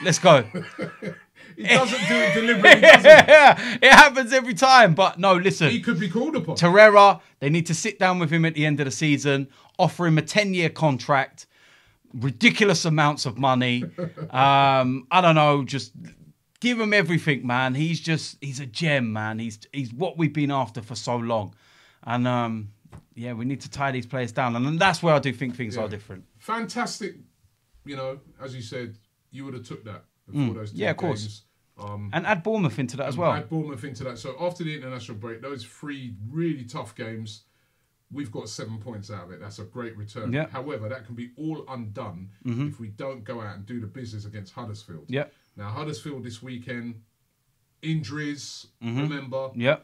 Let's go. He doesn't do it deliberately, does he? It happens every time. But no, listen. He could be called upon. Torreira, they need to sit down with him at the end of the season, offer him a 10-year contract, ridiculous amounts of money. I don't know, just give him everything, man. He's a gem, man. He's what we've been after for so long. And yeah, we need to tie these players down. And that's where I do think things are different. Fantastic. You know, as you said, you would have took that before those two games. Yeah, of course. And add Bournemouth into that as well. Add Bournemouth into that. So after the international break, those 3 really tough games, we've got 7 points out of it. That's a great return. Yeah. However, that can be all undone if we don't go out and do the business against Huddersfield. Yeah. Now, Huddersfield this weekend, injuries, remember. Yeah.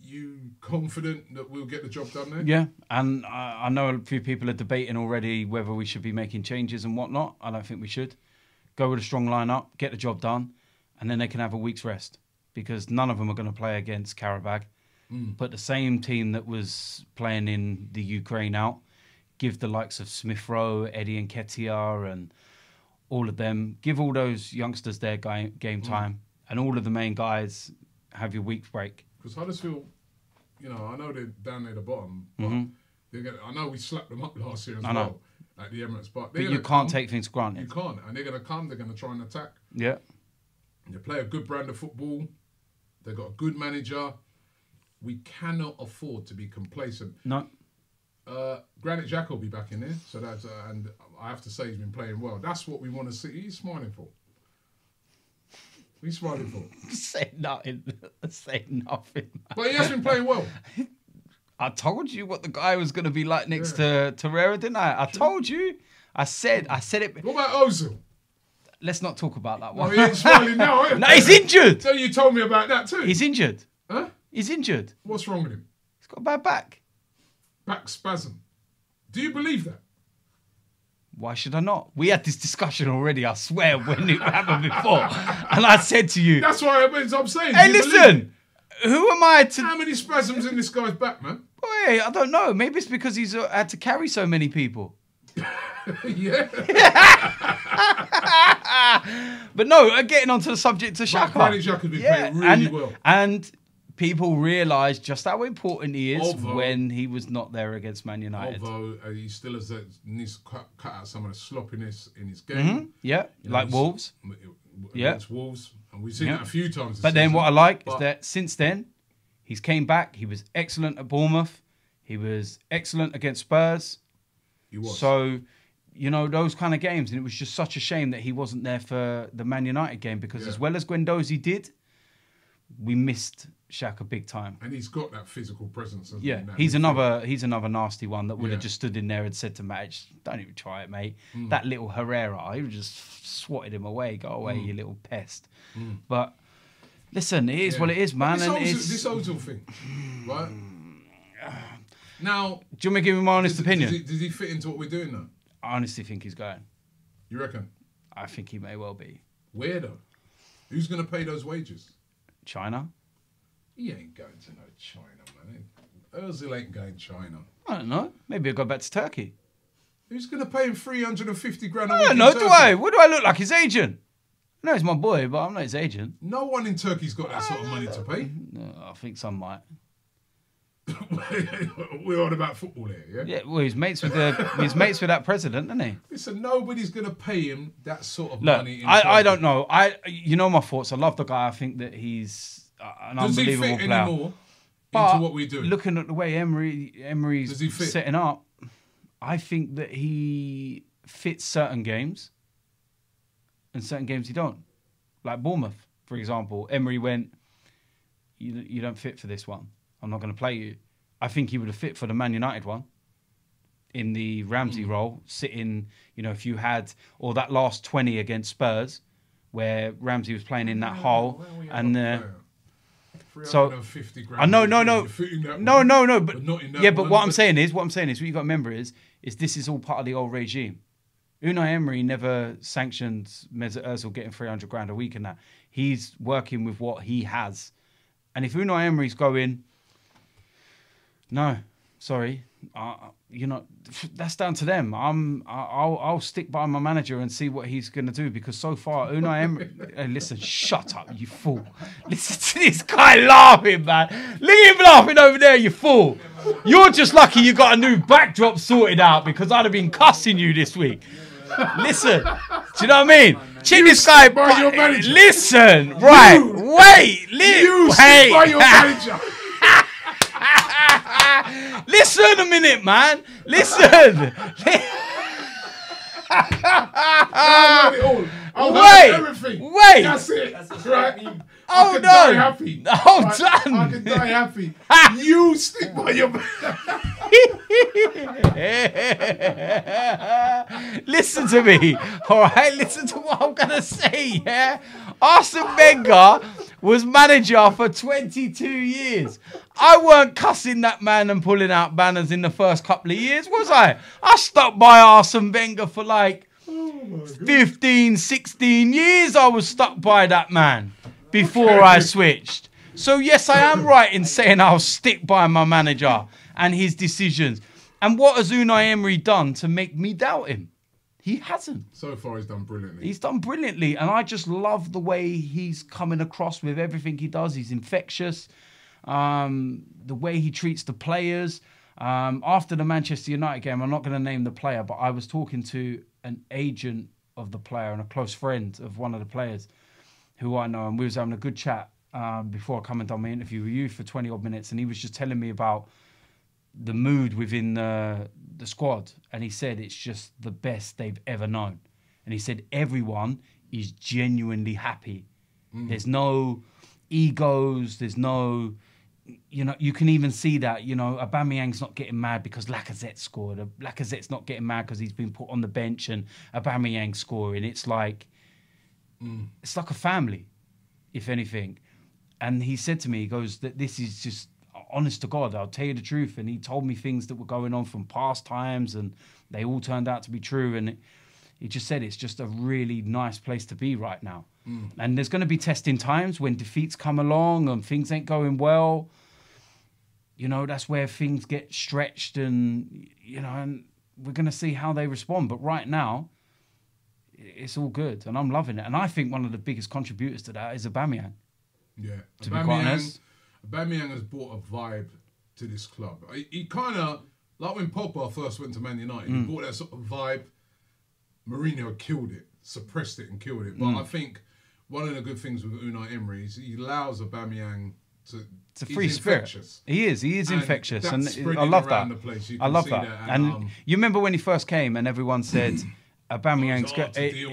You confident that we'll get the job done there? Yeah, and I know a few people are debating already whether we should be making changes and whatnot. I don't think we should. Go with a strong lineup, get the job done, and then they can have a week's rest because none of them are going to play against Karabakh. But the same team that was playing in the Ukraine out, give the likes of Smith Rowe, Eddie Nketiah and all of them, give all those youngsters their game time, and all of the main guys have your week's break. Because Huddersfield, you know, I know they're down near the bottom, but I know we slapped them up last year as well at the Emirates. But you can't take things for granted. You can't. And they're going to come, they're going to try and attack. Yeah. They play a good brand of football. They've got a good manager. We cannot afford to be complacent. No. Granit Xhaka will be back in there. So that's, and I have to say he's been playing well. That's what we want to see. He's smiling for. He's smiling for. Say nothing. Say nothing. But he has been playing well. I told you what the guy was going to be like next to Torreira, didn't I? I told you. I said it. What about Ozil? Let's not talk about that one. Well, he ain't smiling now, eh? No, he's injured. So you told me about that too. He's injured. Huh? He's injured. What's wrong with him? He's got a bad back. Back spasm. Do you believe that? Why should I not? We had this discussion already, I swear, when it happened before. And I said to you... That's why I'm saying. Hey, listen! Who am I to... How many spasms in this guy's back, man? Boy, I don't know. Maybe it's because he's had to carry so many people. Yeah. But no, getting onto the subject of Xhaka. Granit Xhaka's been playing really well. And people realise just how important he is when he was not there against Man United. Although he still needs to cut out some of the sloppiness in his game. Yeah, like Wolves. against Wolves, and we've seen that a few times. But then what I like is that since then, he's came back. He was excellent at Bournemouth. He was excellent against Spurs. He was. So, you know, those kind of games. And it was just such a shame that he wasn't there for the Man United game because as well as Guendouzi did, we missed Xhaka big time. And he's got that physical presence. Yeah, he's another nasty one that would have just stood in there and said to Matic, don't even try it, mate. That little Herrera, he just swatted him away. Go away, you little pest. But listen, it is what it is, man. This Ozil thing, right? Now, do you want me to give him my honest opinion? Does he fit into what we're doing now? I honestly think he's going. You reckon? I think he may well be. Where though? Who's going to pay those wages? China? He ain't going to no China, man. Ozil ain't going China. I don't know. Maybe he'll go back to Turkey. Who's going to pay him 350 grand a week? I don't know, do I? What do I look like? His agent? No, he's my boy, but I'm not his agent. No one in Turkey's got that sort of money to pay. No, I think some might. We're on about football here, yeah? Yeah, well, he's mates with that president, isn't he? Listen, nobody's going to pay him that sort of Look, money. I don't know. You know my thoughts. I love the guy. I think that he's an unbelievable player. Does he fit anymore into what we do? Looking at the way Emery's setting up, I think that he fits certain games and certain games he don't. Like Bournemouth, for example. Emery went, you don't fit for this one. I'm not going to play you. I think he would have fit for the Man United one in the Ramsey role, sitting, if you had, or that last 20 against Spurs, where Ramsey was playing in that hole. And so, I know, no. But what I'm saying is, what you got to remember is this is all part of the old regime. Unai Emery never sanctioned Mesut Ozil getting 300 grand a week and that. He's working with what he has. And if Unai Emery's going, no, sorry, that's down to them. I'll stick by my manager and see what he's going to do because so far Unai Emery. Hey, listen, shut up, you fool! Listen to this guy laughing, man. Look at him laughing over there, you fool! You're just lucky you got a new backdrop sorted out because I'd have been cussing you this week. Listen, do you know what I mean? Check this guy. Listen, right? Wait, wait. By your manager. Listen a minute, man. Listen. Wait. That's it. That's right. Hold on. Hold on. I can die happy. You stick by your Listen to me. All right. Listen to what I'm gonna say. Yeah. Arsene Wenger was manager for 22 years. I weren't cussing that man and pulling out banners in the first couple of years, was I? I stuck by Arsene Wenger for like 15, 16 years. I was stuck by that man before I switched. So yes, I am right in saying I'll stick by my manager and his decisions. And what has Unai Emery done to make me doubt him? He hasn't. So far, he's done brilliantly. He's done brilliantly. And I just love the way he's coming across with everything he does. He's infectious. The way he treats the players. After the Manchester United game, I'm not going to name the player, but I was talking to an agent of the player and a close friend of one of the players who I know. And we was having a good chat before I come and done my interview with you for 20 odd minutes. And he was just telling me about the mood within the squad, and he said it's just the best they've ever known. And he said everyone is genuinely happy. There's no egos, there's no, you can even see that, Aubameyang's not getting mad because Lacazette scored. Lacazette's not getting mad because he's been put on the bench and Aubameyang scoring. It's like it's like a family, if anything. And he said to me, he goes, that this is just honest to God, I'll tell you the truth. And he told me things that were going on from past times and they all turned out to be true. And he just said it's just a really nice place to be right now. And there's going to be testing times when defeats come along and things ain't going well. That's where things get stretched and, and we're going to see how they respond. But right now, it's all good and I'm loving it. And I think one of the biggest contributors to that is Aubameyang. Yeah. To be quite honest. Aubameyang has brought a vibe to this club. He kind of, like when Pogba first went to Man United, he brought that sort of vibe. Mourinho killed it, suppressed it and killed it. But I think one of the good things with Unai Emery is he allows Aubameyang to. It's a free spirit. He is infectious, and I love that. I love that. And you remember when he first came, and everyone said, "Aubameyang's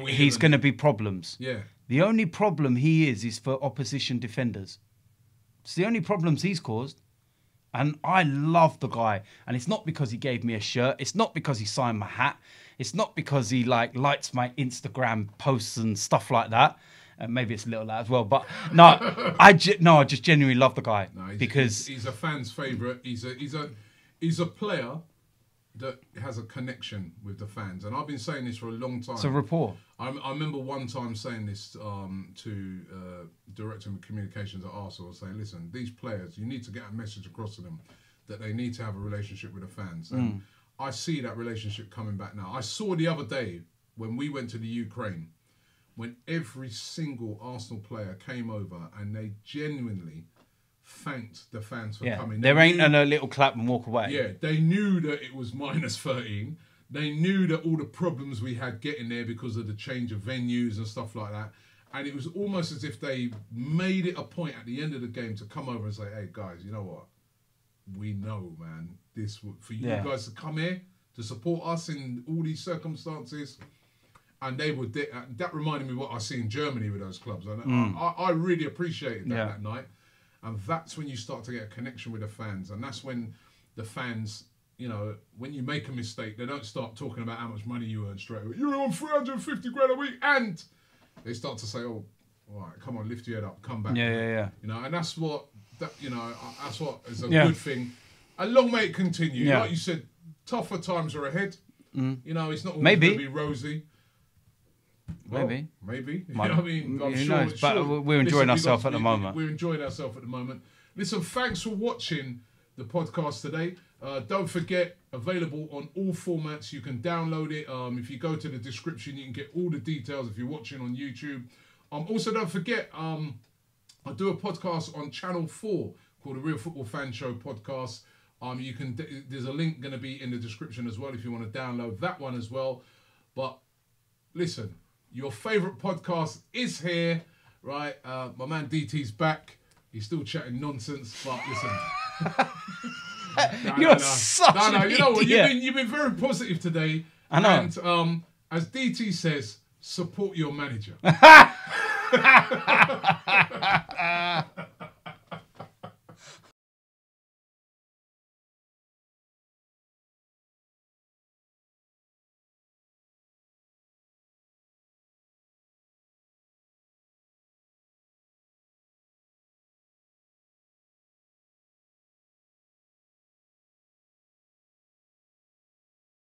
he's going to be problems." Yeah. The only problem he is for opposition defenders. It's the only problems he's caused. And I love the guy. And it's not because he gave me a shirt. It's not because he signed my hat. It's not because he likes my Instagram posts and stuff like that. And maybe it's a little that as well. But no, I just genuinely love the guy because he's a fan's favourite. He's a player that has a connection with the fans. And I've been saying this for a long time. It's a rapport. I remember one time saying this to Director of Communications at Arsenal, saying, listen, these players, you need to get a message across to them that they need to have a relationship with the fans. And I see that relationship coming back now. I saw the other day when we went to the Ukraine, when every single Arsenal player came over and they genuinely thanked the fans for coming. There ain't a little clap and walk away. Yeah, they knew that it was -13. They knew that all the problems we had getting there because of the change of venues and stuff like that. And it was almost as if they made it a point at the end of the game to come over and say, hey, guys, you know what? We know, man, for you guys to come here to support us in all these circumstances. And they would. That reminded me of what I see in Germany with those clubs. And I really appreciated that night. And that's when you start to get a connection with the fans. And that's when the fans, you know, when you make a mistake, they don't start talking about how much money you earn straight away. You're on 350 grand a week. And they start to say, oh, all right, come on, lift your head up, come back. Yeah. You know, and that's what is a good thing. And long may it continue. Yeah. Like you said, tougher times are ahead. You know, it's not always going to be rosy. Maybe. You know what I mean? Who knows? But we're enjoying ourselves at the moment. We're enjoying ourselves at the moment. Listen, thanks for watching the podcast today. Don't forget, available on all formats. You can download it. If you go to the description, you can get all the details if you're watching on YouTube. Also, don't forget, I do a podcast on Channel 4 called The Real Football Fan Show Podcast. There's a link going to be in the description as well if you want to download that one as well. But listen, your favourite podcast is here, right? My man DT's back. He's still chatting nonsense, but listen. You're such an you know what? idiot. You've been very positive today. I know. And as DT says, support your manager.